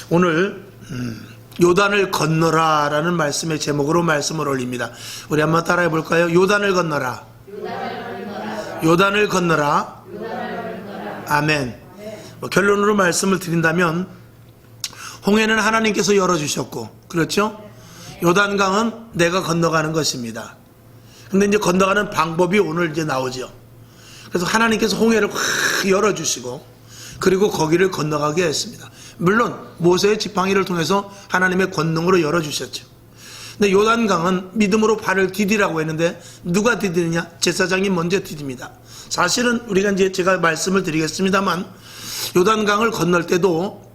오늘 요단을 건너라 라는 말씀의 제목으로 말씀을 올립니다. 우리 한번 따라해 볼까요? 요단을 건너라. 요단을 건너라. 아멘. 결론으로 말씀을 드린다면 홍해는 하나님께서 열어주셨고, 그렇죠? 요단강은 내가 건너가는 것입니다. 근데 이제 건너가는 방법이 오늘 이제 나오죠. 그래서 하나님께서 홍해를 확 열어주시고, 그리고 거기를 건너가게 했습니다. 물론 모세의 지팡이를 통해서 하나님의 권능으로 열어주셨죠. 근데 요단강은 믿음으로 발을 디디라고 했는데 누가 디디느냐? 제사장이 먼저 디딥니다. 사실은 우리가 이제 제가 말씀을 드리겠습니다만, 요단강을 건널 때도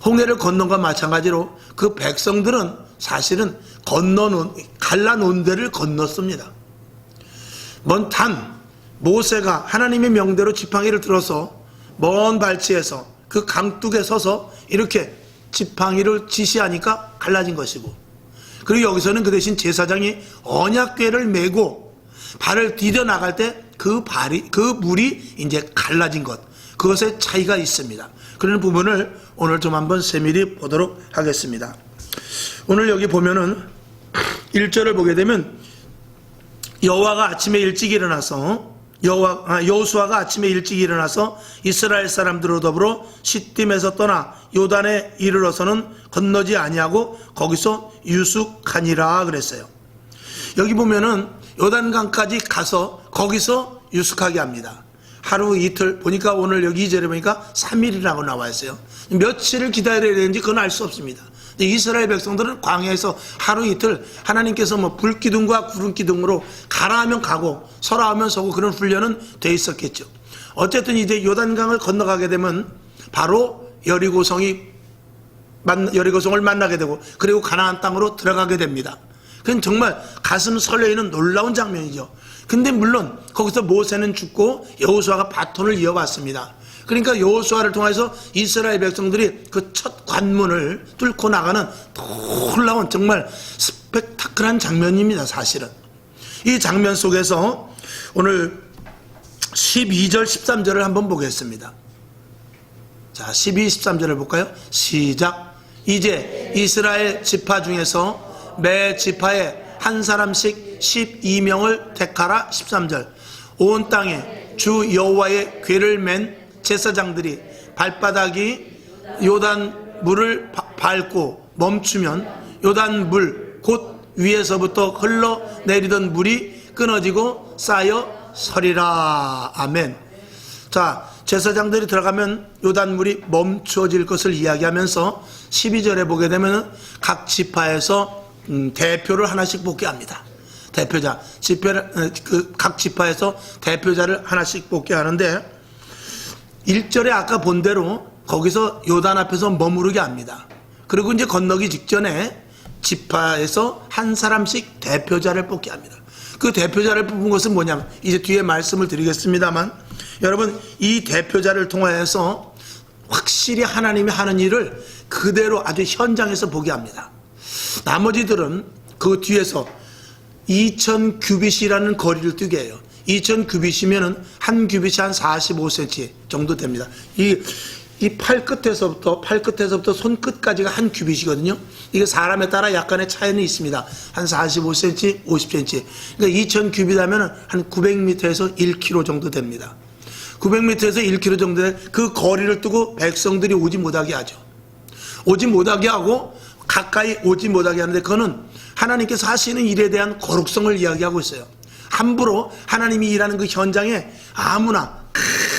홍해를 건넌 것과 마찬가지로 그 백성들은 사실은 갈라놓은 데를 건넜습니다. 단 모세가 하나님의 명대로 지팡이를 들어서 먼 발치에서 그 강둑에 서서 이렇게 지팡이를 지시하니까 갈라진 것이고, 그리고 여기서는 그 대신 제사장이 언약궤를 메고 발을 디뎌 나갈 때 그 물이 이제 갈라진 것, 그것의 차이가 있습니다. 그런 부분을 오늘 좀 한번 세밀히 보도록 하겠습니다. 오늘 여기 보면은 1절을 보게 되면 여호수아가 아침에 일찍 일어나서 이스라엘 사람들로 더불어 시딤에서 떠나 요단에 이르러서는 건너지 아니하고 거기서 유숙하니라 그랬어요. 여기 보면은 요단강까지 가서 거기서 유숙하게 합니다. 하루 이틀 보니까 오늘 여기 2절에 보니까 3일이라고 나와 있어요. 며칠을 기다려야 되는지 그건 알 수 없습니다. 이스라엘 백성들은 광야에서 하루 이틀 하나님께서 불기둥과 구름기둥으로 가라 하면 가고 서라 하면 서고 그런 훈련은 돼 있었겠죠. 어쨌든 이제 요단강을 건너가게 되면 바로 여리고성을 만나게 되고, 그리고 가나안 땅으로 들어가게 됩니다. 그건 정말 가슴 설레이는 놀라운 장면이죠. 근데 물론 거기서 모세는 죽고 여호수아가 바톤을 이어받습니다. 그러니까 여호수아를 통해서 이스라엘 백성들이 그 첫 관문을 뚫고 나가는 놀라운 정말 스펙타클한 장면입니다. 사실은 이 장면 속에서 오늘 12절 13절을 한번 보겠습니다. 자, 12, 13절을 볼까요? 시작. 이제 이스라엘 지파 중에서 매 지파에 한 사람씩 12명을 택하라. 13절. 온 땅에 주 여호와의 궤를 맨 제사장들이 발바닥이 요단 물을 밟고 멈추면 요단 물 곧 위에서부터 흘러내리던 물이 끊어지고 쌓여 서리라. 아멘. 자, 제사장들이 들어가면 요단 물이 멈춰질 것을 이야기하면서 12절에 보게 되면 각 지파에서 대표를 하나씩 뽑게 합니다. 대표자, 각 지파에서 대표자를 하나씩 뽑게 하는데, 1절에 아까 본 대로 거기서 요단 앞에서 머무르게 합니다. 그리고 이제 건너기 직전에 지파에서 한 사람씩 대표자를 뽑게 합니다. 그 대표자를 뽑은 것은 뭐냐면, 이제 뒤에 말씀을 드리겠습니다만, 여러분 이 대표자를 통하여서 확실히 하나님이 하는 일을 그대로 아주 현장에서 보게 합니다. 나머지들은 그 뒤에서 2000규빗이라는 거리를 뛰게 해요. 2000규빗이면은 한 규빗이 한 45cm 정도 됩니다. 이 팔끝에서부터 손끝까지가 한 규빗이거든요. 이게 사람에 따라 약간의 차이는 있습니다. 한 45cm, 50cm. 그러니까 2000규빗 하면은 한 900m에서 1km 정도 됩니다. 900m에서 1km 정도 돼 그 거리를 두고 백성들이 오지 못하게 하죠. 오지 못하게 하고 가까이 오지 못하게 하는데, 그거는 하나님께서 하시는 일에 대한 거룩성을 이야기하고 있어요. 함부로 하나님이 일하는 그 현장에 아무나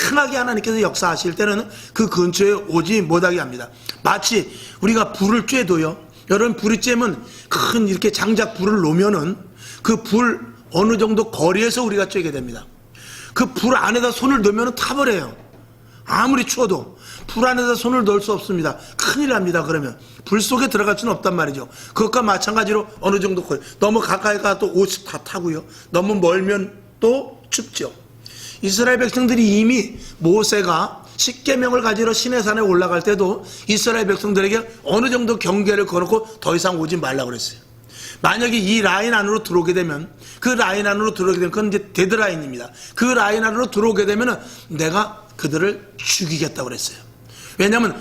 강하게 하나님께서 역사하실 때는 그 근처에 오지 못하게 합니다. 마치 우리가 불을 쬐도요, 여러분 불이 쬐면 큰 이렇게 장작 불을 놓으면은 그 불 어느 정도 거리에서 우리가 쬐게 됩니다. 그 불 안에다 손을 넣으면 타버려요. 아무리 추워도 불 안에다 손을 넣을 수 없습니다. 큰일 납니다. 그러면 불 속에 들어갈 수는 없단 말이죠. 그것과 마찬가지로 어느 정도 거리, 너무 가까이 가도 또 옷이 다 타고요, 너무 멀면 또 춥죠. 이스라엘 백성들이 이미 모세가 십계명을 가지러 시내산에 올라갈 때도 이스라엘 백성들에게 어느 정도 경계를 걸었고 더 이상 오지 말라고 그랬어요. 만약에 이 라인 안으로 들어오게 되면, 그건 이제 데드라인입니다. 그 라인 안으로 들어오게 되면 내가 그들을 죽이겠다고 그랬어요. 왜냐하면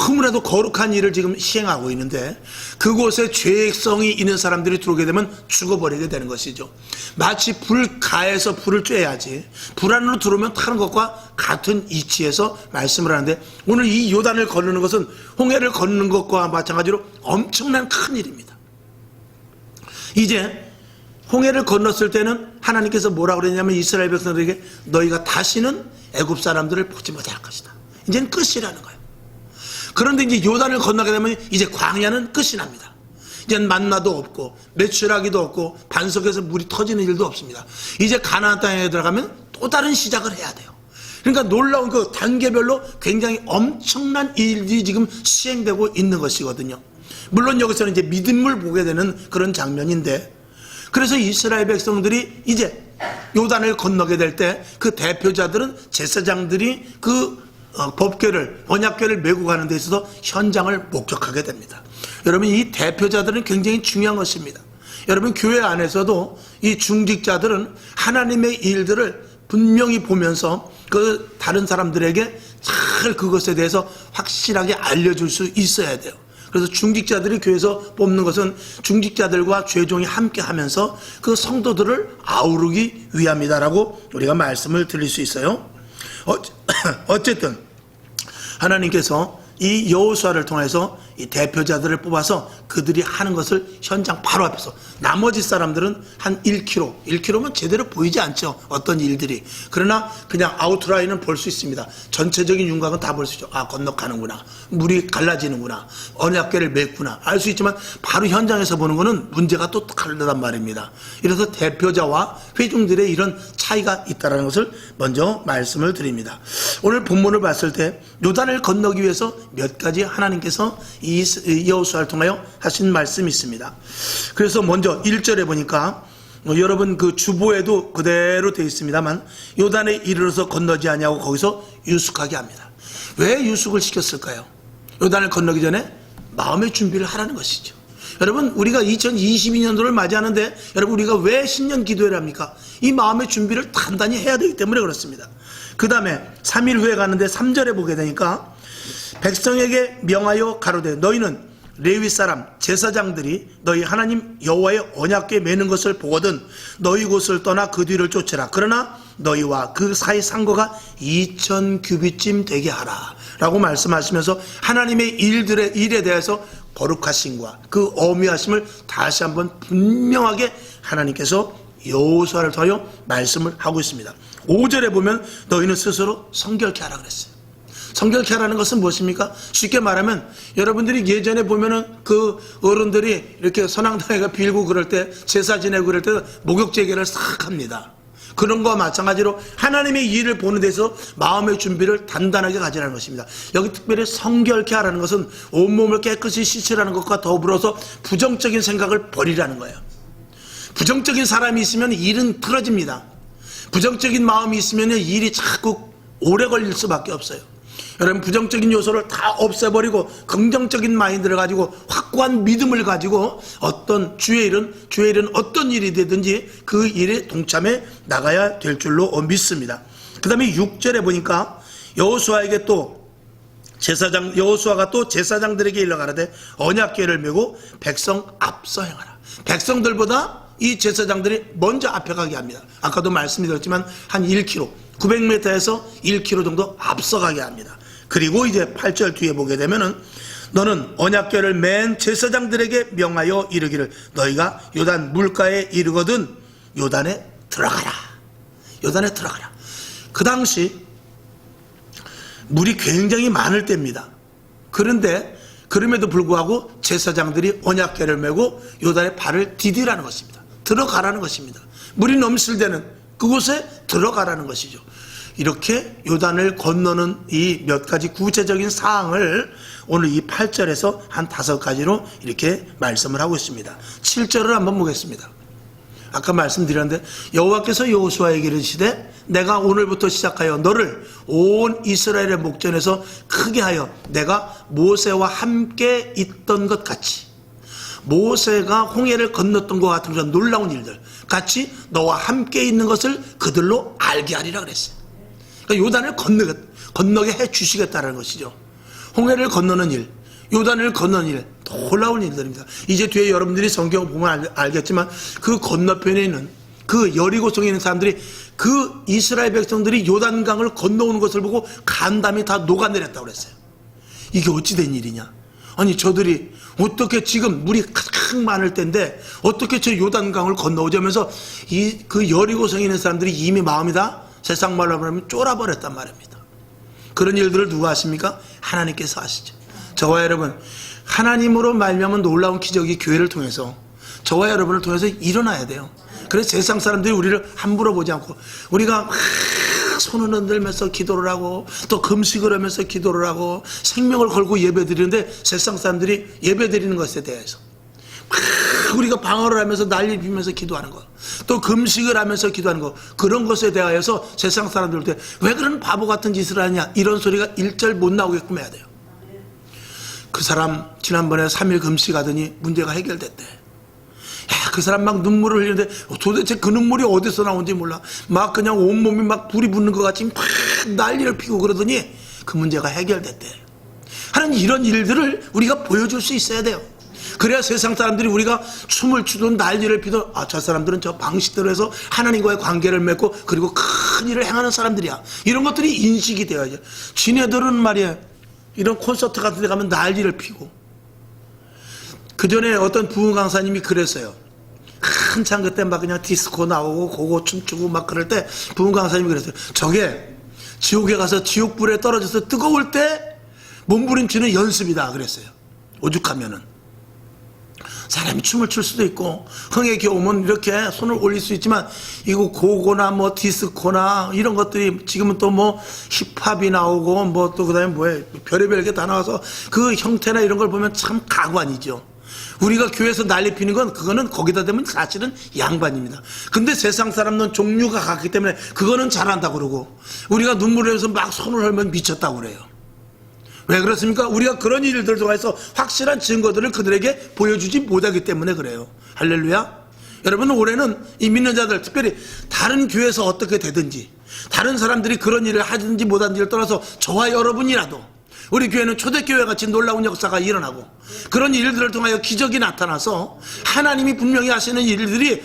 너무나도 거룩한 일을 지금 시행하고 있는데 그곳에 죄성이 있는 사람들이 들어오게 되면 죽어버리게 되는 것이죠. 마치 불가에서 불을 쬐야지 불 안으로 들어오면 타는 것과 같은 이치에서 말씀을 하는데, 오늘 이 요단을 건너는 것은 홍해를 건너는 것과 마찬가지로 엄청난 큰 일입니다. 이제 홍해를 건넜을 때는 하나님께서 뭐라고 그랬냐면 이스라엘 백성들에게 너희가 다시는 애굽 사람들을 보지 못할 것이다. 이제는 끝이라는 거예요. 그런데 이제 요단을 건너게 되면 이제 광야는 끝이 납니다. 이제는 만나도 없고 매출하기도 없고 반석에서 물이 터지는 일도 없습니다. 이제 가나안 땅에 들어가면 또 다른 시작을 해야 돼요. 그러니까 놀라운 그 단계별로 굉장히 엄청난 일이 지금 시행되고 있는 것이거든요. 물론 여기서는 이제 믿음을 보게 되는 그런 장면인데, 그래서 이스라엘 백성들이 이제 요단을 건너게 될 때 그 대표자들은 제사장들이 그 법궤를 언약궤를 메고 가는 데 있어서 현장을 목격하게 됩니다. 여러분, 이 대표자들은 굉장히 중요한 것입니다. 여러분, 교회 안에서도 이 중직자들은 하나님의 일들을 분명히 보면서 그 다른 사람들에게 잘 그것에 대해서 확실하게 알려줄 수 있어야 돼요. 그래서 중직자들이 교회에서 뽑는 것은 중직자들과 죄종이 함께 하면서 그 성도들을 아우르기 위함이다라고 우리가 말씀을 드릴 수 있어요. 어쨌든 하나님께서 이 여호수아를 통해서 이 대표자들을 뽑아서 그들이 하는 것을 현장 바로 앞에서, 나머지 사람들은 한 1km면 제대로 보이지 않죠, 어떤 일들이. 그러나 그냥 아웃라인은 볼 수 있습니다. 전체적인 윤곽은 다 볼 수 있죠. 아, 건너가는구나, 물이 갈라지는구나, 언약궤를 맺구나 알 수 있지만 바로 현장에서 보는 거는 문제가 또 다르단 말입니다. 이래서 대표자와 회중들의 이런 차이가 있다는 것을 먼저 말씀을 드립니다. 오늘 본문을 봤을 때 요단을 건너기 위해서 몇 가지 하나님께서 이 여호수아를 통하여 하신 말씀이 있습니다. 그래서 먼저 1절에 보니까 여러분 그 주보에도 그대로 되어 있습니다만 요단에 이르러서 건너지 아니하고 거기서 유숙하게 합니다. 왜 유숙을 시켰을까요? 요단을 건너기 전에 마음의 준비를 하라는 것이죠. 여러분, 우리가 2022년도를 맞이하는데 여러분, 우리가 왜 신년 기도회를 합니까? 이 마음의 준비를 단단히 해야 되기 때문에 그렇습니다. 그 다음에 3일 후에 가는데 3절에 보게 되니까 백성에게 명하여 가로되 너희는 레위 사람 제사장들이 너희 하나님 여호와의 언약궤 매는 것을 보거든 너희 곳을 떠나 그 뒤를 쫓으라. 그러나 너희와 그 사이 상거가 2000규빗쯤 되게 하라 라고 말씀하시면서 하나님의 일에 대해서 거룩하심과 그 어미하심을 다시 한번 분명하게 하나님께서 여호수아를 통하여 말씀을 하고 있습니다. 5절에 보면 너희는 스스로 성결케 하라 그랬어요. 성결케 하라는 것은 무엇입니까? 쉽게 말하면 여러분들이 예전에 보면은 그 어른들이 이렇게 선앙당회가 빌고 그럴 때, 제사 지내고 그럴 때 목욕제계를 싹 합니다. 그런 거와 마찬가지로 하나님의 일을 보는 데서 마음의 준비를 단단하게 가지라는 것입니다. 여기 특별히 성결케 하라는 것은 온몸을 깨끗이 씻으라는 것과 더불어서 부정적인 생각을 버리라는 거예요. 부정적인 사람이 있으면 일은 틀어집니다. 부정적인 마음이 있으면 일이 자꾸 오래 걸릴 수밖에 없어요. 여러분, 부정적인 요소를 다 없애버리고 긍정적인 마인드를 가지고 확고한 믿음을 가지고 어떤 주의 일은 어떤 일이 되든지 그 일에 동참해 나가야 될 줄로 믿습니다. 그 다음에 6절에 보니까 여호수아가 또 제사장들에게 일러가라되 언약궤를 메고 백성 앞서 행하라. 백성들보다 이 제사장들이 먼저 앞에 가게 합니다. 아까도 말씀드렸지만 한 1km, 900m에서 1km 정도 앞서가게 합니다. 그리고 이제 8절 뒤에 보게 되면은 너는 언약궤를 맨 제사장들에게 명하여 이르기를 너희가 요단 물가에 이르거든 요단에 들어가라. 요단에 들어가라. 그 당시 물이 굉장히 많을 때입니다. 그런데 그럼에도 불구하고 제사장들이 언약궤를 메고 요단에 발을 디디라는 것입니다. 들어가라는 것입니다. 물이 넘칠 때는 그곳에 들어가라는 것이죠. 이렇게 요단을 건너는 이 몇 가지 구체적인 사항을 오늘 이 8절에서 한 5가지로 이렇게 말씀을 하고 있습니다. 7절을 한번 보겠습니다. 아까 말씀드렸는데 여호와께서 여호수아에게 이르시되 내가 오늘부터 시작하여 너를 온 이스라엘의 목전에서 크게 하여 내가 모세와 함께 있던 것 같이, 모세가 홍해를 건넜던 것 같은 그런 놀라운 일들 같이 너와 함께 있는 것을 그들로 알게 하리라 그랬어요. 그러니까 요단을 건너게 해 주시겠다는 것이죠. 홍해를 건너는 일, 요단을 건너는 일, 놀라운 일들입니다. 이제 뒤에 여러분들이 성경을 보면 알겠지만 그 건너편에 있는 그 여리고성에 있는 사람들이 그 이스라엘 백성들이 요단강을 건너오는 것을 보고 간담이 다 녹아내렸다고 그랬어요. 이게 어찌 된 일이냐? 아니 저들이 어떻게 지금 물이 가장 많을 때인데 어떻게 저 요단강을 건너오자면서 그 여리고성에 있는 사람들이 이미 마음이 다 세상 말로 하면 쫄아버렸단 말입니다. 그런 일들을 누가 하십니까? 하나님께서 하시죠. 저와 여러분, 하나님으로 말미암은 놀라운 기적이 교회를 통해서 저와 여러분을 통해서 일어나야 돼요. 그래서 세상 사람들이 우리를 함부로 보지 않고 우리가 막 손을 흔들면서 기도를 하고 또 금식을 하면서 기도를 하고 생명을 걸고 예배드리는데 세상 사람들이 예배드리는 것에 대해서 막 우리가 방언을 하면서 난리 피면서 기도하는 것, 또 금식을 하면서 기도하는 것, 그런 것에 대하여서 세상 사람들한테 왜 그런 바보 같은 짓을 하냐, 이런 소리가 일절 못 나오게끔 해야 돼요. 그 사람 지난번에 3일 금식하더니 문제가 해결됐대. 야, 그 사람 막 눈물을 흘리는데 도대체 그 눈물이 어디서 나온지 몰라. 막 그냥 온몸이 막 불이 붙는 것 같이 막 난리를 피고 그러더니 그 문제가 해결됐대. 하는 이런 일들을 우리가 보여줄 수 있어야 돼요. 그래야 세상 사람들이 우리가 춤을 추든 난리를 피든 저 사람들은 저 방식대로 해서 하나님과의 관계를 맺고 그리고 큰 일을 행하는 사람들이야, 이런 것들이 인식이 되어야죠. 지네들은 말이야 이런 콘서트 같은 데 가면 난리를 피고. 그 전에 어떤 부흥 강사님이 그랬어요. 한참 그때 막 그냥 디스코 나오고 고고 춤추고 막 그럴 때 부흥 강사님이 그랬어요. 저게 지옥에 가서 지옥불에 떨어져서 뜨거울 때 몸부림치는 연습이다 그랬어요. 오죽하면은 사람이 춤을 출 수도 있고 흥에 겨우면 이렇게 손을 올릴 수 있지만 이거 고고나 뭐 디스코나 이런 것들이 지금은 또 뭐 힙합이 나오고 뭐 또 그다음에 뭐에 별의별 게 다 나와서 그 형태나 이런 걸 보면 참 가관이죠. 우리가 교회에서 난리 피는 건 그거는 거기다 대면 사실은 양반입니다. 근데 세상 사람은 종류가 같기 때문에 그거는 잘한다고 그러고 우리가 눈물을 흘려서 막 손을 흘면 미쳤다고 그래요. 왜 그렇습니까? 우리가 그런 일들을 통해서 확실한 증거들을 그들에게 보여주지 못하기 때문에 그래요. 할렐루야. 여러분, 올해는 이 믿는 자들, 특별히 다른 교회에서 어떻게 되든지 다른 사람들이 그런 일을 하든지 못하든지를 떠나서 저와 여러분이라도 우리 교회는 초대교회 같이 놀라운 역사가 일어나고 그런 일들을 통하여 기적이 나타나서 하나님이 분명히 하시는 일들이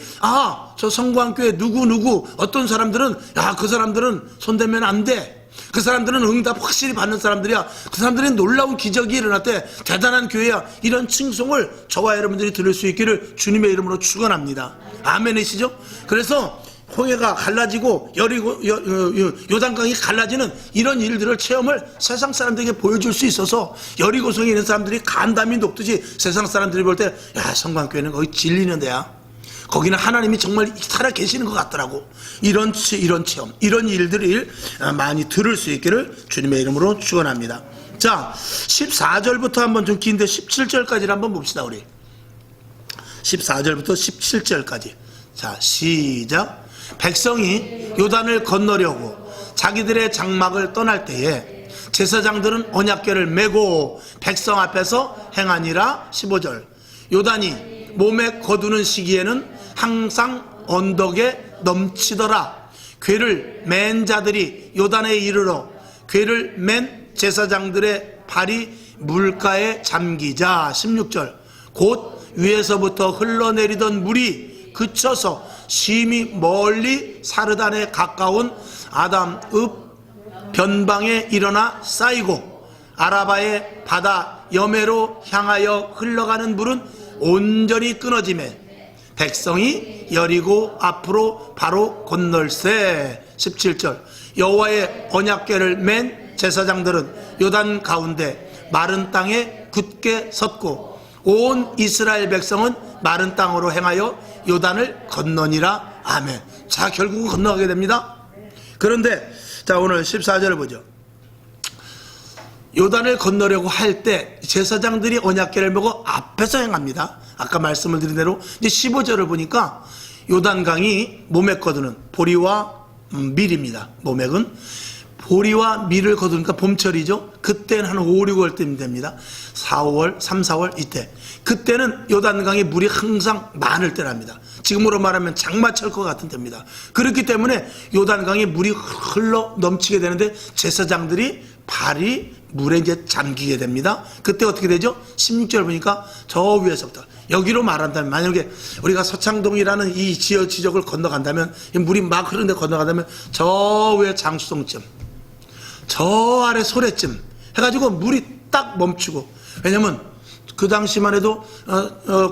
저 성광교회 누구 어떤 사람들은 그 사람들은 손대면 안 돼, 그 사람들은 응답 확실히 받는 사람들이야, 그 사람들은 놀라운 기적이 일어났대, 대단한 교회야, 이런 칭송을 저와 여러분들이 들을 수 있기를 주님의 이름으로 축원합니다. 아멘이시죠? 그래서 홍해가 갈라지고 요단강이 갈라지는 이런 일들을 체험을 세상 사람들에게 보여줄 수 있어서 여리고성에 있는 사람들이 간담이 녹듯이 세상 사람들이 볼 때 성광교회는 거기 질리는 데야, 거기는 하나님이 정말 살아 계시는 것 같더라고, 이런 체험, 이런 일들을 많이 들을 수 있기를 주님의 이름으로 축원합니다. 자, 14절부터 한번 좀 긴데 17절까지를 한번 봅시다. 우리 14절부터 17절까지. 자, 시작. 백성이 요단을 건너려고 자기들의 장막을 떠날 때에 제사장들은 언약궤를 메고 백성 앞에서 행하니라. 15절. 요단이 몸에 거두는 시기에는 항상 언덕에 넘치더라. 궤를 맨 자들이 요단에 이르러 궤를 맨 제사장들의 발이 물가에 잠기자. 16절. 곧 위에서부터 흘러내리던 물이 그쳐서 심히 멀리 사르단에 가까운 아담읍 변방에 일어나 쌓이고 아라바의 바다 여매로 향하여 흘러가는 물은 온전히 끊어지매 백성이 여리고 앞으로 바로 건널세. 17절. 여호와의 언약궤를 맨 제사장들은 요단 가운데 마른 땅에 굳게 섰고 온 이스라엘 백성은 마른 땅으로 행하여 요단을 건너니라. 아멘. 자, 결국은 건너가게 됩니다. 그런데 자, 오늘 14절을 보죠. 요단을 건너려고 할 때 제사장들이 언약궤를 메고 앞에서 행합니다. 아까 말씀을 드린 대로. 이제 15절을 보니까 요단강이 모맥 거두는 보리와 밀입니다. 모맥은 보리와 밀을 거두니까 봄철이죠. 그때는 한 5, 6월 때면 됩니다. 4, 5월, 3, 4월 이때. 그때는 요단강에 물이 항상 많을 때랍니다. 지금으로 말하면 장마철 것 같은 때입니다. 그렇기 때문에 요단강에 물이 흘러 넘치게 되는데 제사장들이 발이 물에 이제 잠기게 됩니다. 그때 어떻게 되죠? 16절 보니까 저 위에서부터 여기로 말한다면, 만약에 우리가 서창동이라는 이 지역을 건너간다면, 이 물이 막 흐르는데 건너간다면 저 위에 장수동쯤, 저 아래 소래쯤 해가지고 물이 딱 멈추고, 왜냐면 그 당시만 해도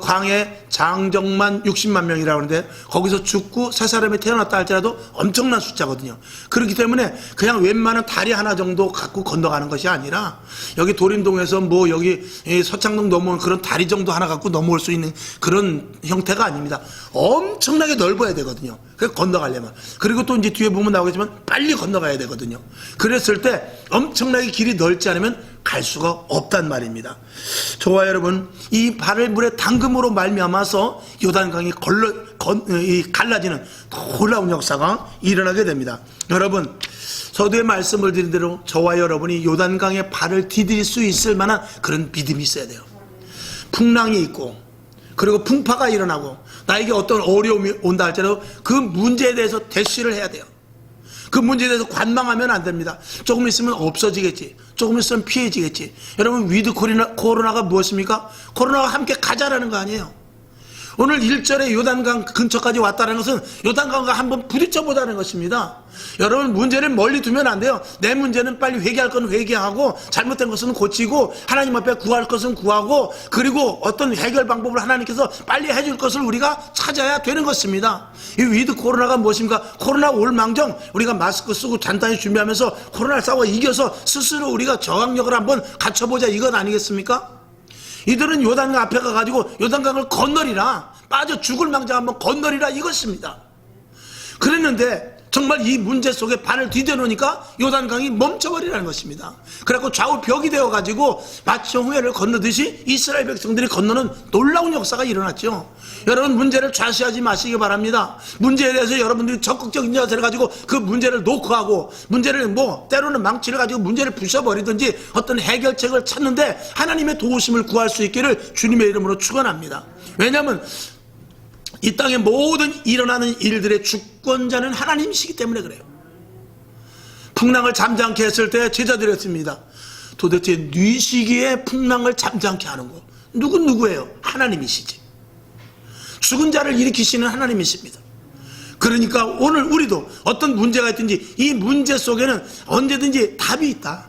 광해 장정만 60만 명이라고 하는데 거기서 죽고 새 사람이 태어났다 할지라도 엄청난 숫자거든요. 그렇기 때문에 그냥 웬만한 다리 하나 정도 갖고 건너가는 것이 아니라 여기 도림동에서 뭐 여기 서창동 넘어오는 그런 다리 정도 하나 갖고 넘어올 수 있는 그런 형태가 아닙니다. 엄청나게 넓어야 되거든요. 그래서 건너가려면. 그리고 또 이제 뒤에 보면 나오겠지만 빨리 건너가야 되거든요. 그랬을 때 엄청나게 길이 넓지 않으면 갈 수가 없단 말입니다. 저와 여러분, 이 발을 물에 담금으로 말미암아서 요단강이 갈라지는 놀라운 역사가 일어나게 됩니다. 여러분, 서두에 말씀을 드린 대로 저와 여러분이 요단강에 발을 디딜 수 있을 만한 그런 믿음이 있어야 돼요. 풍랑이 있고 그리고 풍파가 일어나고 나에게 어떤 어려움이 온다 할지라도 그 문제에 대해서 대시를 해야 돼요. 그 문제에 대해서 관망하면 안 됩니다. 조금 있으면 없어지겠지, 조금 있으면 피해지겠지. 여러분, 위드 코로나가 무엇입니까? 코로나와 함께 가자라는 거 아니에요. 오늘 1절에 요단강 근처까지 왔다는 것은 요단강과 한번 부딪혀보자는 것입니다. 여러분, 문제를 멀리 두면 안 돼요. 내 문제는 빨리 회개할 건 회개하고 잘못된 것은 고치고 하나님 앞에 구할 것은 구하고, 그리고 어떤 해결 방법을 하나님께서 빨리 해줄 것을 우리가 찾아야 되는 것입니다. 이 위드 코로나가 무엇입니까? 코로나 올망정 우리가 마스크 쓰고 단단히 준비하면서 코로나를 싸워 이겨서 스스로 우리가 저항력을 한번 갖춰보자, 이건 아니겠습니까? 이들은 요단강 앞에 가가지고 요단강을 건너리라, 빠져 죽을 망정 한번 건너리라, 이것입니다. 그랬는데 정말 이 문제 속에 발을 디뎌놓으니까 요단강이 멈춰버리라는 것입니다. 그래갖고 좌우 벽이 되어가지고 마치 홍해를 건너듯이 이스라엘 백성들이 건너는 놀라운 역사가 일어났죠. 여러분, 문제를 좌시하지 마시기 바랍니다. 문제에 대해서 여러분들이 적극적인 자세를 가지고 그 문제를 노크하고, 문제를 때로는 망치를 가지고 문제를 부숴버리든지 어떤 해결책을 찾는데 하나님의 도우심을 구할 수 있기를 주님의 이름으로 축원합니다. 왜냐하면 이 땅의 모든 일어나는 일들의 주권자는 하나님이시기 때문에 그래요. 풍랑을 잠잠케 했을 때 제자들이 했습니다. 도대체 네 시기에 풍랑을 잠잠케 하는 거 누구예요? 하나님이시지. 죽은 자를 일으키시는 하나님이십니다. 그러니까 오늘 우리도 어떤 문제가 있든지 이 문제 속에는 언제든지 답이 있다.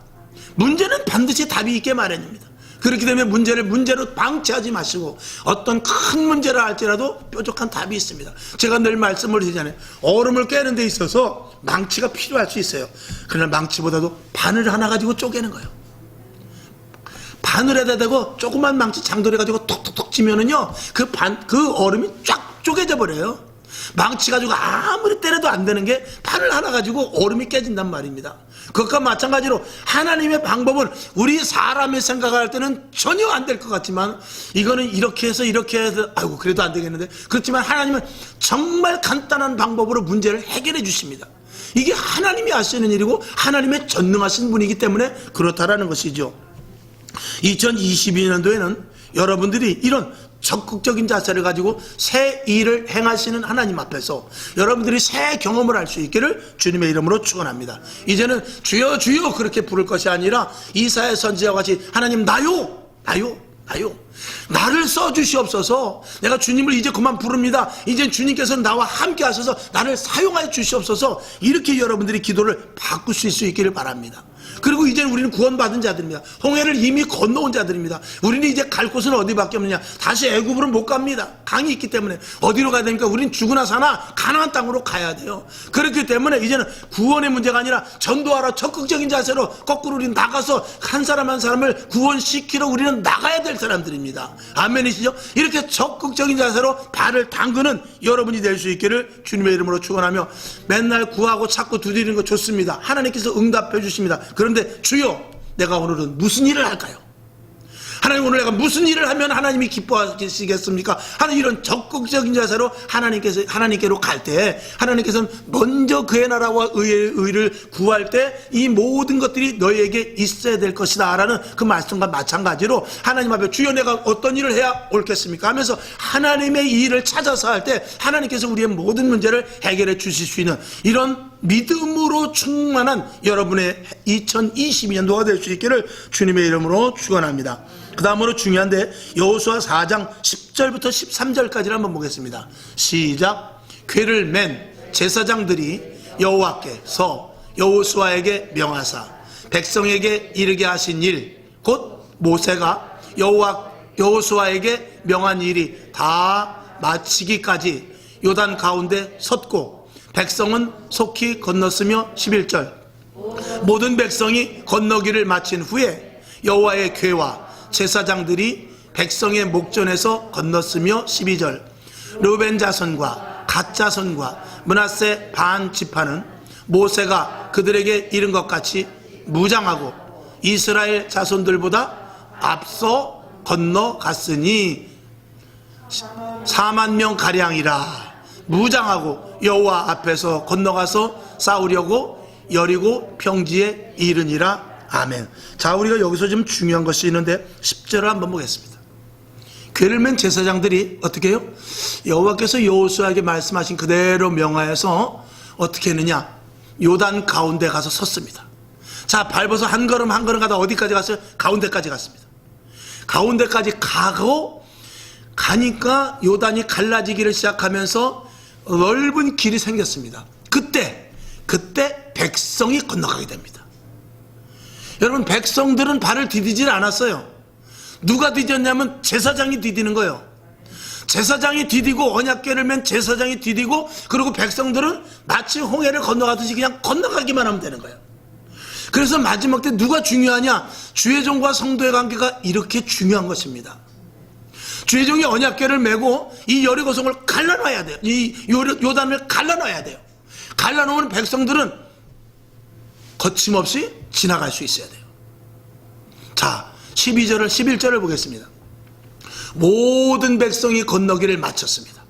문제는 반드시 답이 있게 마련입니다. 그렇기 때문에 문제를 문제로 방치하지 마시고 어떤 큰 문제라 할지라도 뾰족한 답이 있습니다. 제가 늘 말씀을 드리잖아요. 얼음을 깨는 데 있어서 망치가 필요할 수 있어요. 그러나 망치보다도 바늘 하나 가지고 쪼개는 거예요. 바늘에다 대고 조그만 망치 장돌해 가지고 톡톡톡 치면은요, 그 얼음이 쫙 쪼개져 버려요. 망치 가지고 아무리 때려도 안 되는 게 바늘 하나 가지고 얼음이 깨진단 말입니다. 그것과 마찬가지로 하나님의 방법은 우리 사람이 생각할 때는 전혀 안 될 것 같지만, 이거는 이렇게 해서 아이고 그래도 안 되겠는데, 그렇지만 하나님은 정말 간단한 방법으로 문제를 해결해 주십니다. 이게 하나님이 하시는 일이고 하나님의 전능하신 분이기 때문에 그렇다라는 것이죠. 2022년도에는 여러분들이 이런 적극적인 자세를 가지고 새 일을 행하시는 하나님 앞에서 여러분들이 새 경험을 할 수 있기를 주님의 이름으로 축원합니다. 이제는 주여 주여 그렇게 부를 것이 아니라 이사야 선지자와 같이 하나님 나요 나를 써주시옵소서. 내가 주님을 이제 그만 부릅니다. 이제 주님께서 나와 함께 하셔서 나를 사용하여 주시옵소서. 이렇게 여러분들이 기도를 바꾸실 수 있기를 바랍니다. 그리고 이제는 우리는 구원받은 자들입니다. 홍해를 이미 건너온 자들입니다. 우리는 이제 갈 곳은 어디밖에 없느냐? 다시 애굽으로 못 갑니다. 강이 있기 때문에. 어디로 가야 됩니까? 우리는 죽으나 사나 가나안 땅으로 가야 돼요. 그렇기 때문에 이제는 구원의 문제가 아니라 전도하러 적극적인 자세로 거꾸로 우리는 나가서 한 사람 한 사람을 구원시키러 우리는 나가야 될 사람들입니다. 아멘이시죠? 이렇게 적극적인 자세로 발을 담그는 여러분이 될 수 있기를 주님의 이름으로 축원하며, 맨날 구하고 찾고 두드리는 거 좋습니다. 하나님께서 응답해 주십니다. 그런데 주여, 내가 오늘은 무슨 일을 할까요? 하나님, 오늘 내가 무슨 일을 하면 하나님이 기뻐하시겠습니까? 하는 이런 적극적인 자세로 하나님께로 갈 때, 하나님께서는 먼저 그의 나라와 의를 구할 때 이 모든 것들이 너희에게 있어야 될 것이다 라는 그 말씀과 마찬가지로 하나님 앞에 주여 내가 어떤 일을 해야 옳겠습니까? 하면서 하나님의 일을 찾아서 할 때 하나님께서 우리의 모든 문제를 해결해 주실 수 있는 이런 믿음으로 충만한 여러분의 2022년도가 될 수 있기를 주님의 이름으로 축원합니다. 그 다음으로 중요한데 여호수아 4장 10절부터 13절까지를 한번 보겠습니다. 시작. 궤를 맨 제사장들이 여호와께서 여호수아에게 명하사 백성에게 이르게 하신 일 곧 모세가 여호수아에게 명한 일이 다 마치기까지 요단 가운데 섰고 백성은 속히 건넜으며 11절. 모든 백성이 건너기를 마친 후에 여호와의 궤와 제사장들이 백성의 목전에서 건넜으며 12절. 르벤 자손과 갓 자손과 므낫세 반 지파는 모세가 그들에게 이른 것 같이 무장하고 이스라엘 자손들보다 앞서 건너갔으니 4만 명 가량이라. 무장하고 여호와 앞에서 건너가서 싸우려고 여리고 평지에 이르니라. 아멘. 자, 우리가 여기서 좀 중요한 것이 있는데 10절을 한번 보겠습니다. 궤를 맨 제사장들이 어떻게 해요? 여호와께서 여호수아에게 말씀하신 그대로 명하여서 어떻게 했느냐? 요단 가운데 가서 섰습니다. 자, 밟아서 한 걸음 한 걸음 가다 어디까지 갔어요? 가운데까지 갔습니다. 가운데까지 가니까 요단이 갈라지기를 시작하면서 넓은 길이 생겼습니다. 그때 백성이 건너가게 됩니다. 여러분, 백성들은 발을 디디질 않았어요. 누가 디뎠냐면 제사장이 디디는 거예요. 제사장이 디디고 언약궤를 맨 제사장이 디디고, 그리고 백성들은 마치 홍해를 건너가듯이 그냥 건너가기만 하면 되는 거예요. 그래서 마지막 때 누가 중요하냐? 주의 종과 성도의 관계가 이렇게 중요한 것입니다. 주의 종이 언약궤를 메고 이 여리고성을 갈라놔야 돼요. 이 요단을 갈라놔야 돼요. 갈라놓으면 백성들은 거침없이 지나갈 수 있어야 돼요. 자, 11절을 보겠습니다. 모든 백성이 건너기를 마쳤습니다.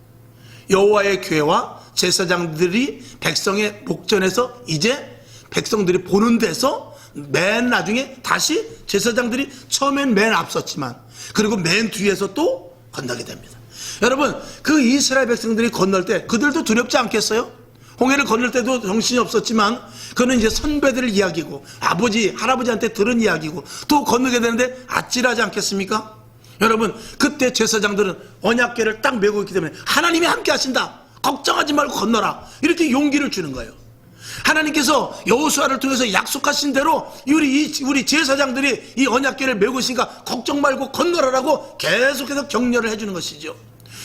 여호와의 궤와 제사장들이 백성의 목전에서 이제 백성들이 보는 데서 맨 나중에 다시 제사장들이 처음엔 맨 앞섰지만 그리고 맨 뒤에서 또 건너게 됩니다. 여러분, 그 이스라엘 백성들이 건널 때 그들도 두렵지 않겠어요? 홍해를 건널 때도 정신이 없었지만 그는 이제 선배들 이야기고 아버지 할아버지한테 들은 이야기고 또 건너게 되는데 아찔하지 않겠습니까? 여러분, 그때 제사장들은 언약궤를 딱 메고 있기 때문에 하나님이 함께 하신다, 걱정하지 말고 건너라, 이렇게 용기를 주는 거예요. 하나님께서 여호수아를 통해서 약속하신 대로 우리 제사장들이 이 언약궤를 메고 있으니까 걱정 말고 건너라라고 계속해서 격려를 해주는 것이죠.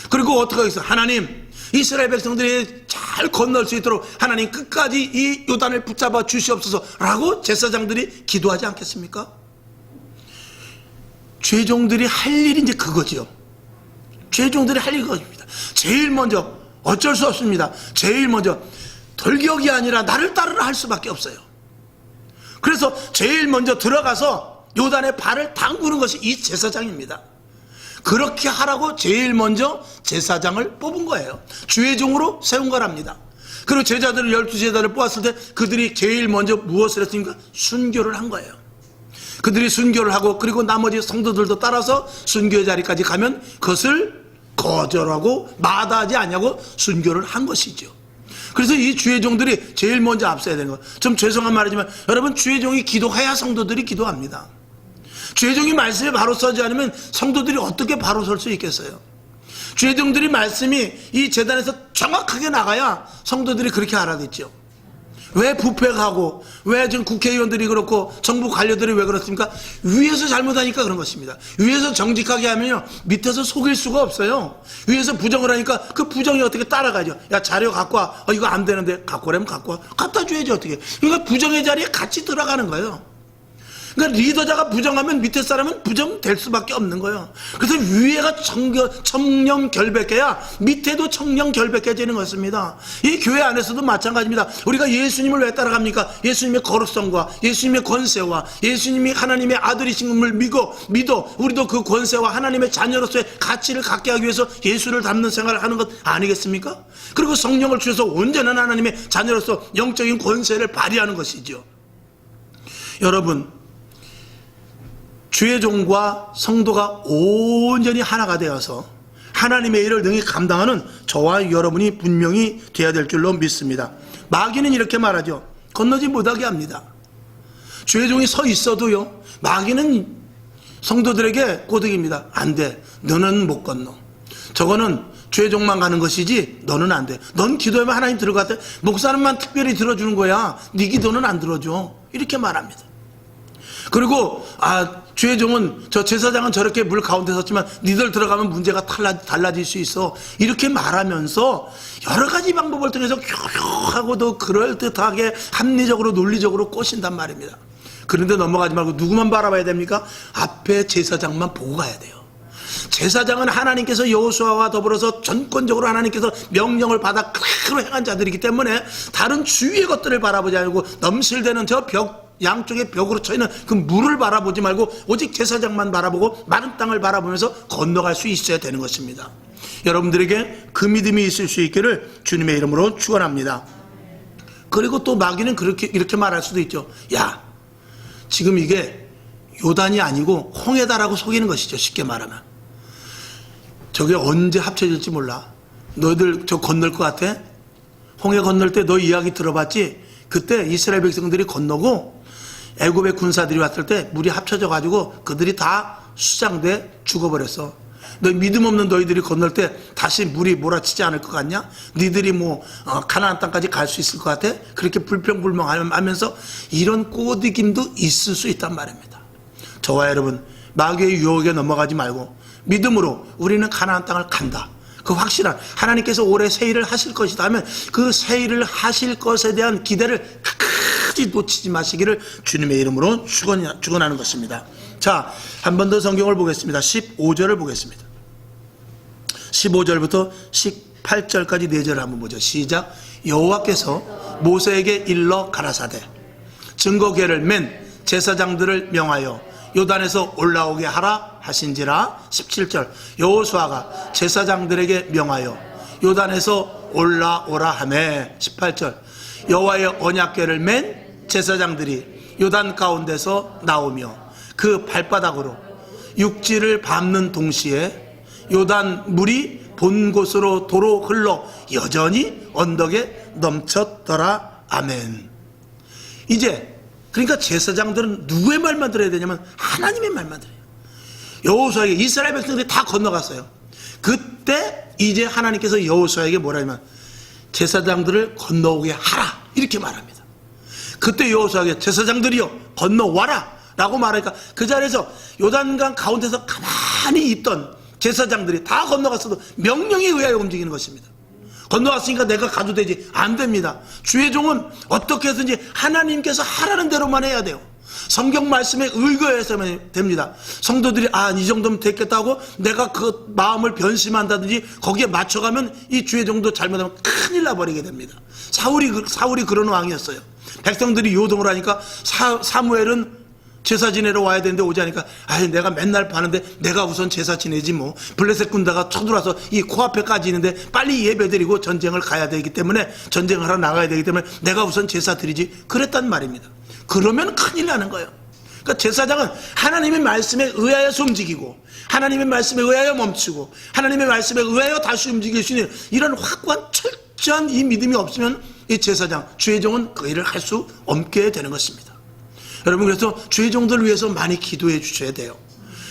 그리고 어떻게 하겠어요? 하나님, 이스라엘 백성들이 잘 건널 수 있도록 하나님 끝까지 이 요단을 붙잡아 주시옵소서라고 제사장들이 기도하지 않겠습니까? 죄종들이 할 일이 이제 그거지요. 죄종들이 할 일이 그겁니다. 제일 먼저, 어쩔 수 없습니다. 제일 먼저 돌격이 아니라 나를 따르라 할 수밖에 없어요. 그래서 제일 먼저 들어가서 요단의 발을 담그는 것이 이 제사장입니다. 그렇게 하라고 제일 먼저 제사장을 뽑은 거예요. 주의 종으로 세운 거랍니다. 그리고 제자들을 12제자를 뽑았을 때 그들이 제일 먼저 무엇을 했습니까? 순교를 한 거예요. 그들이 순교를 하고 그리고 나머지 성도들도 따라서 순교의 자리까지 가면 그것을 거절하고 마다하지 않냐고 순교를 한 것이죠. 그래서 이 주의 종들이 제일 먼저 앞서야 되는 거예요. 좀 죄송한 말이지만 여러분, 주의 종이 기도해야 성도들이 기도합니다. 주의 종이 말씀에 바로 서지 않으면 성도들이 어떻게 바로 설 수 있겠어요? 주의 종들이 말씀이 이 재단에서 정확하게 나가야 성도들이 그렇게 알아듣죠. 왜 부패하고 왜 지금 국회의원들이 그렇고 정부 관료들이 왜 그렇습니까? 위에서 잘못하니까 그런 것입니다. 위에서 정직하게 하면요 밑에서 속일 수가 없어요. 위에서 부정을 하니까 그 부정이 어떻게 따라가죠. 야, 자료 갖고 와. 이거 안 되는데 갖고 오라면 갖고 와. 갖다 줘야지 어떻게. 그러니까 부정의 자리에 같이 들어가는 거예요. 그러니까 리더자가 부정하면 밑에 사람은 부정될 수밖에 없는 거예요. 그래서 위에가 청렴결백해야 밑에도 청렴결백해지는 것입니다. 이 교회 안에서도 마찬가지입니다. 우리가 예수님을 왜 따라갑니까? 예수님의 거룩성과 예수님의 권세와 예수님이 하나님의 아들이신 것을 믿어 우리도 그 권세와 하나님의 자녀로서의 가치를 갖게 하기 위해서 예수를 닮는 생활을 하는 것 아니겠습니까? 그리고 성령을 주셔서 온전한 하나님의 자녀로서 영적인 권세를 발휘하는 것이죠. 여러분, 주의 종과 성도가 온전히 하나가 되어서 하나님의 일을 능히 감당하는 저와 여러분이 분명히 되어야 될 줄로 믿습니다. 마귀는 이렇게 말하죠. 건너지 못하게 합니다. 주의 종이 서 있어도요, 마귀는 성도들에게 꼬드깁니다. 안 돼. 너는 못 건너. 저거는 주의 종만 가는 것이지 너는 안 돼. 넌 기도하면 하나님 들어갔대. 목사님만 특별히 들어주는 거야. 네 기도는 안 들어줘. 이렇게 말합니다. 그리고 주의 종은, 저 제사장은 저렇게 물 가운데 섰지만 니들 들어가면 문제가 달라질 수 있어. 이렇게 말하면서 여러 가지 방법을 통해서 교묘하고도 그럴듯하게 합리적으로 논리적으로 꼬신단 말입니다. 그런데 넘어가지 말고 누구만 바라봐야 됩니까? 앞에 제사장만 보고 가야 돼요. 제사장은 하나님께서 여호수아와 더불어서 전권적으로 하나님께서 명령을 받아 그대로 행한 자들이기 때문에 다른 주위의 것들을 바라보지 않고 넘실대는 저 양쪽에 벽으로 쳐있는 그 물을 바라보지 말고 오직 제사장만 바라보고 마른 땅을 바라보면서 건너갈 수 있어야 되는 것입니다. 여러분들에게 그 믿음이 있을 수 있기를 주님의 이름으로 축원합니다. 그리고 또 마귀는 이렇게 말할 수도 있죠. 야, 지금 이게 요단이 아니고 홍해다라고 속이는 것이죠. 쉽게 말하면. 저게 언제 합쳐질지 몰라. 너희들 저 건널 것 같아? 홍해 건널 때 너 이야기 들어봤지? 그때 이스라엘 백성들이 건너고 애굽의 군사들이 왔을 때 물이 합쳐져 가지고 그들이 다 수장돼 죽어버렸어. 너 믿음 없는 너희들이 건널 때 다시 물이 몰아치지 않을 것 같냐? 니들이 가나안 땅까지 갈 수 있을 것 같아? 그렇게 불평불명하면서 이런 꼬드김도 있을 수 있단 말입니다. 저와 여러분, 마귀의 유혹에 넘어가지 말고 믿음으로 우리는 가나안 땅을 간다. 그 확실한 하나님께서 올해 새 일을 하실 것이다 하면 그 새 일을 하실 것에 대한 기대를 끝까지 놓치지 마시기를 주님의 이름으로 축원하는 것입니다. 자, 한 번 더 성경을 보겠습니다. 15절을 보겠습니다. 15절부터 18절까지 4절을 한번 보죠. 시작. 여호와께서 모세에게 일러 가라사대 증거궤를 맨 제사장들을 명하여 요단에서 올라오게 하라 하신지라. 17절. 여호수아가 제사장들에게 명하여 요단에서 올라오라 하매. 18절. 여호와의 언약궤를 맨 제사장들이 요단 가운데서 나오며 그 발바닥으로 육지를 밟는 동시에 요단 물이 본 곳으로 도로 흘러 여전히 언덕에 넘쳤더라. 아멘. 이제 그러니까 제사장들은 누구의 말만 들어야 되냐면 하나님의 말만 들어요. 여호수아에게 이스라엘 백성들이 다 건너갔어요. 그때 이제 하나님께서 여호수아에게 뭐라 하면 제사장들을 건너오게 하라 이렇게 말합니다. 그때 여호수아에게 제사장들이여 건너와라 라고 말하니까 그 자리에서 요단강 가운데서 가만히 있던 제사장들이 다 건너갔어도 명령에 의하여 움직이는 것입니다. 건너왔으니까 내가 가도 되지. 안 됩니다. 주의 종은 어떻게 해서든지 하나님께서 하라는 대로만 해야 돼요. 성경 말씀에 의거해서만 됩니다. 성도들이 이 정도면 됐겠다고 내가 그 마음을 변심한다든지 거기에 맞춰가면 이 주의 종도 잘못하면 큰일 나버리게 됩니다. 사울이 그런 왕이었어요. 백성들이 요동을 하니까 사무엘은 제사 지내러 와야 되는데 오지 않으니까 내가 맨날 파는데 내가 우선 제사 지내지 뭐. 블레셋 군대가 쳐들어와서 이 코앞에까지 있는데 빨리 예배드리고 전쟁을 가야 되기 때문에 전쟁을 하러 나가야 되기 때문에 내가 우선 제사 드리지. 그랬단 말입니다. 그러면 큰일 나는 거예요. 그러니까 제사장은 하나님의 말씀에 의하여서 움직이고 하나님의 말씀에 의하여 멈추고 하나님의 말씀에 의하여 다시 움직일 수 있는 이런 확고한 철저한 이 믿음이 없으면 이 제사장, 주의 종은 그 일을 할 수 없게 되는 것입니다. 여러분, 그래서 주의 종들을 위해서 많이 기도해 주셔야 돼요.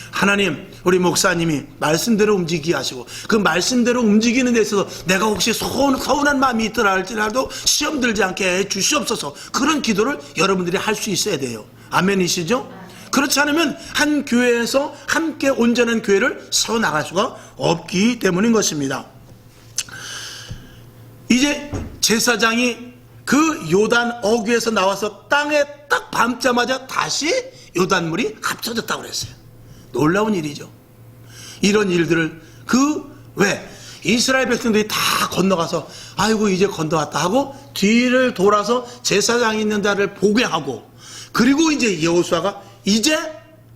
하나님, 우리 목사님이 말씀대로 움직이게 하시고 그 말씀대로 움직이는 데 있어서 내가 혹시 서운한 마음이 있더라 할지라도 시험 들지 않게 해 주시옵소서. 그런 기도를 여러분들이 할 수 있어야 돼요. 아멘이시죠? 그렇지 않으면 한 교회에서 함께 온전한 교회를 세워나갈 수가 없기 때문인 것입니다. 이제 제사장이 그 요단 어귀에서 나와서 땅에 딱 밟자마자 다시 요단물이 합쳐졌다고 그랬어요. 놀라운 일이죠. 이런 일들을 왜 이스라엘 백성들이 다 건너가서 아이고 이제 건너왔다 하고 뒤를 돌아서 제사장이 있는 데를 보게 하고 그리고 이제 여호수아가 이제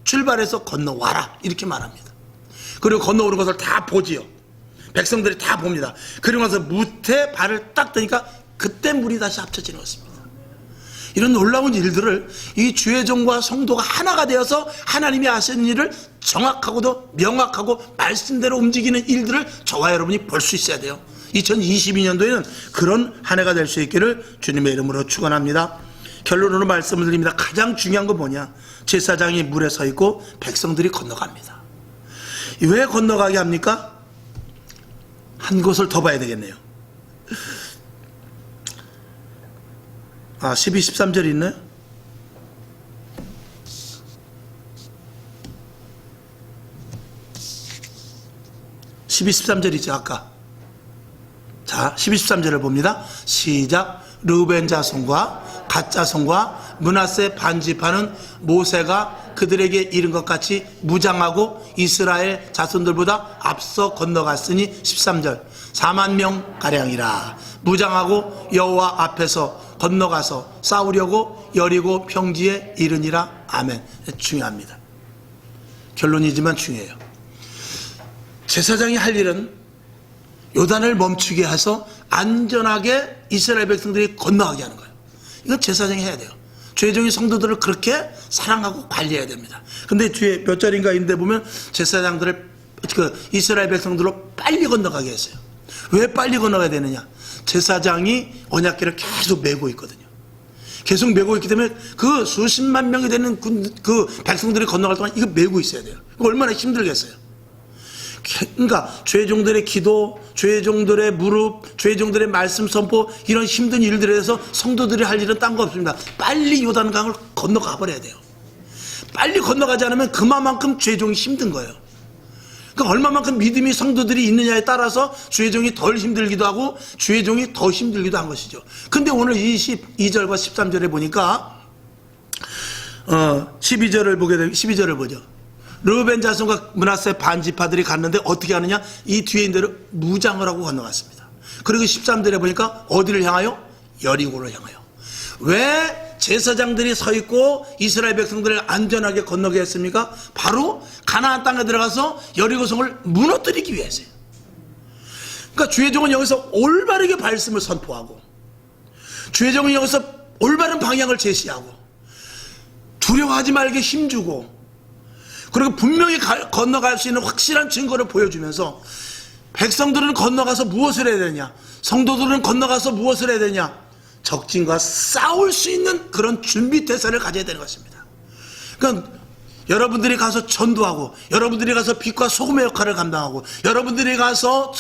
출발해서 건너와라 이렇게 말합니다. 그리고 건너오는 것을 다 보지요. 백성들이 다 봅니다. 그러고 나서 무태 발을 딱 대니까 그때 물이 다시 합쳐지는 것입니다. 이런 놀라운 일들을 이 주의 종과 성도가 하나가 되어서 하나님이 하시는 일을 정확하고도 명확하고 말씀대로 움직이는 일들을 저와 여러분이 볼 수 있어야 돼요. 2022년도에는 그런 한 해가 될 수 있기를 주님의 이름으로 축원합니다. 결론으로 말씀을 드립니다. 가장 중요한 건 뭐냐? 제사장이 물에 서 있고 백성들이 건너갑니다. 왜 건너가게 합니까? 한 곳을 더 봐야 되겠네요. 12, 13절 있나요? 12, 13절 있죠, 아까. 자, 12, 13절을 봅니다. 시작. 르우벤 자손과 갓 자손과 므낫세 반지파는 모세가 그들에게 이른 것 같이 무장하고 이스라엘 자손들보다 앞서 건너갔으니 13절 4만 명 가량이라 무장하고 여호와 앞에서 건너가서 싸우려고 여리고 평지에 이르니라. 아멘. 중요합니다. 결론이지만 중요해요. 제사장이 할 일은 요단을 멈추게 해서 안전하게 이스라엘 백성들이 건너가게 하는 거예요. 이건 제사장이 해야 돼요. 죄종이 성도들을 그렇게 사랑하고 관리해야 됩니다. 근데 뒤에 몇 절인가 있는데 보면 제사장들을 이스라엘 백성들로 빨리 건너가게 했어요. 왜 빨리 건너가야 되느냐? 제사장이 언약궤를 계속 메고 있거든요. 계속 메고 있기 때문에 그 수십만 명이 되는 그 백성들이 건너갈 동안 이거 메고 있어야 돼요. 얼마나 힘들겠어요. 그러니까 죄종들의 기도, 죄종들의 무릎, 죄종들의 말씀 선포, 이런 힘든 일들에서 성도들이 할 일은 딴 거 없습니다. 빨리 요단강을 건너가 버려야 돼요. 빨리 건너가지 않으면 그만큼 죄종이 힘든 거예요. 그러니까 얼마만큼 믿음이 성도들이 있느냐에 따라서 죄종이 덜 힘들기도 하고 죄종이 더 힘들기도 한 것이죠. 근데 오늘 22절과 13절에 보니까 12절을 보게 되면 12절을 보죠. 르우벤 자손과 므낫세 반지파들이 갔는데 어떻게 하느냐? 이 뒤에 있는 대로 무장을 하고 건너갔습니다. 그리고 13절에 보니까 어디를 향하여? 여리고를 향하여. 왜 제사장들이 서 있고 이스라엘 백성들을 안전하게 건너게 했습니까? 바로 가나안 땅에 들어가서 여리고성을 무너뜨리기 위해서요. 그러니까 죄종은 여기서 올바르게 말씀을 선포하고, 죄종은 여기서 올바른 방향을 제시하고, 두려워하지 말게 힘주고, 그리고 분명히 건너갈 수 있는 확실한 증거를 보여주면서 백성들은 건너가서 무엇을 해야 되냐? 성도들은 건너가서 무엇을 해야 되냐? 적진과 싸울 수 있는 그런 준비 태세를 가져야 되는 것입니다. 그러니까 여러분들이 가서 전도하고, 여러분들이 가서 빛과 소금의 역할을 감당하고, 여러분들이 가서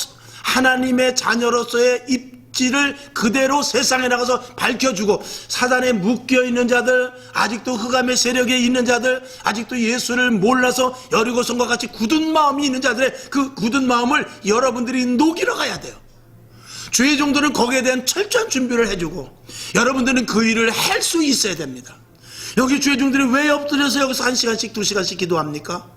하나님의 자녀로서의 입지를 그대로 세상에 나가서 밝혀주고, 사단에 묶여있는 자들, 아직도 흑암의 세력에 있는 자들, 아직도 예수를 몰라서 여리고성과 같이 굳은 마음이 있는 자들의 그 굳은 마음을 여러분들이 녹이러 가야 돼요. 주의 정도는 거기에 대한 철저한 준비를 해주고, 여러분들은 그 일을 할 수 있어야 됩니다. 여기 주의 종들이 왜 엎드려서 여기서 1시간씩 2시간씩 기도합니까?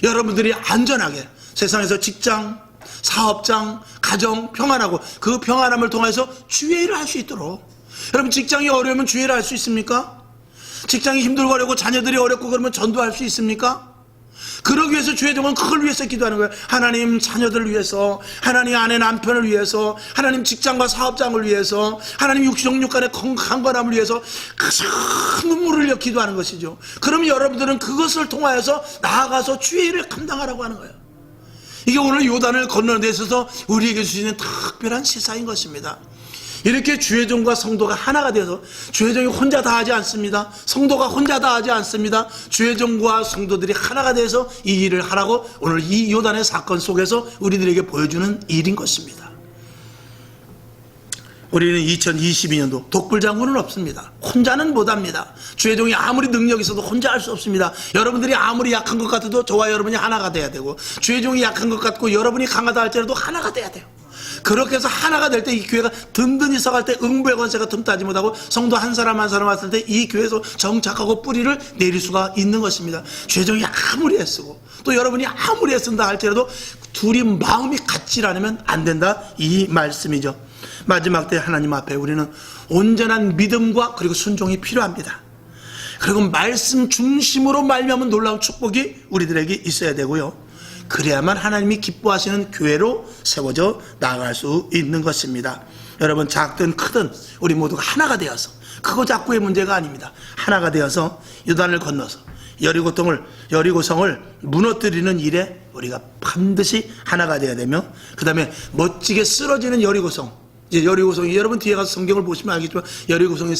여러분들이 안전하게 세상에서 직장, 사업장, 가정 평안하고, 그 평안함을 통해서 주의 일을 할 수 있도록. 여러분, 직장이 어려우면 주의 일을 할 수 있습니까? 직장이 힘들고 어렵고 자녀들이 어렵고 그러면 전도할 수 있습니까? 그러기 위해서 주의 종은 그걸 위해서 기도하는 거예요. 하나님 자녀들을 위해서, 하나님 아내 남편을 위해서, 하나님 직장과 사업장을 위해서, 하나님 육신육간의 강건함을 위해서 큰 눈물을 흘려 기도하는 것이죠. 그럼 여러분들은 그것을 통하여서 나아가서 주의 일을 감당하라고 하는 거예요. 이게 오늘 요단을 건너는 데 있어서 우리에게 주시는 특별한 시사인 것입니다. 이렇게 주의 종과 성도가 하나가 되어서, 주의 종이 혼자 다 하지 않습니다. 성도가 혼자 다 하지 않습니다. 주의 종과 성도들이 하나가 되어서 이 일을 하라고 오늘 이 요단의 사건 속에서 우리들에게 보여주는 일인 것입니다. 우리는 2022년도 독불장군은 없습니다. 혼자는 못합니다. 주의 종이 아무리 능력이 있어도 혼자 할 수 없습니다. 여러분들이 아무리 약한 것 같아도 저와 여러분이 하나가 돼야 되고, 주의 종이 약한 것 같고 여러분이 강하다 할지라도 하나가 돼야 돼요. 그렇게 해서 하나가 될 때 이 교회가 든든히 서갈 때 응부의 권세가 틈타지 못하고, 성도 한 사람 한 사람 왔을 때 이 교회에서 정착하고 뿌리를 내릴 수가 있는 것입니다. 주의 종이 아무리 애쓰고 또 여러분이 아무리 애쓴다 할지라도 둘이 마음이 같지 않으면 안 된다, 이 말씀이죠. 마지막 때 하나님 앞에 우리는 온전한 믿음과 그리고 순종이 필요합니다. 그리고 말씀 중심으로 말미암은 놀라운 축복이 우리들에게 있어야 되고요. 그래야만 하나님이 기뻐하시는 교회로 세워져 나아갈 수 있는 것입니다. 여러분, 작든 크든 우리 모두가 하나가 되어서, 크고 작고의 문제가 아닙니다. 하나가 되어서 요단을 건너서 여리고성을 무너뜨리는 일에 우리가 반드시 하나가 되어야 되며, 그 다음에 멋지게 쓰러지는 여리고성. 이제 여리고성이, 여러분 뒤에 가서 성경을 보시면 알겠지만 여리고성이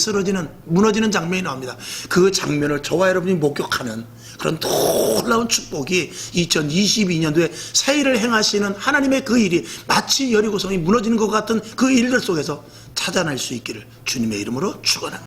무너지는 장면이 나옵니다. 그 장면을 저와 여러분이 목격하는 그런 놀라운 축복이 2022년도에 새 일을 행하시는 하나님의 그 일이 마치 여리고성이 무너지는 것 같은 그 일들 속에서 찾아낼 수 있기를 주님의 이름으로 축원합니다.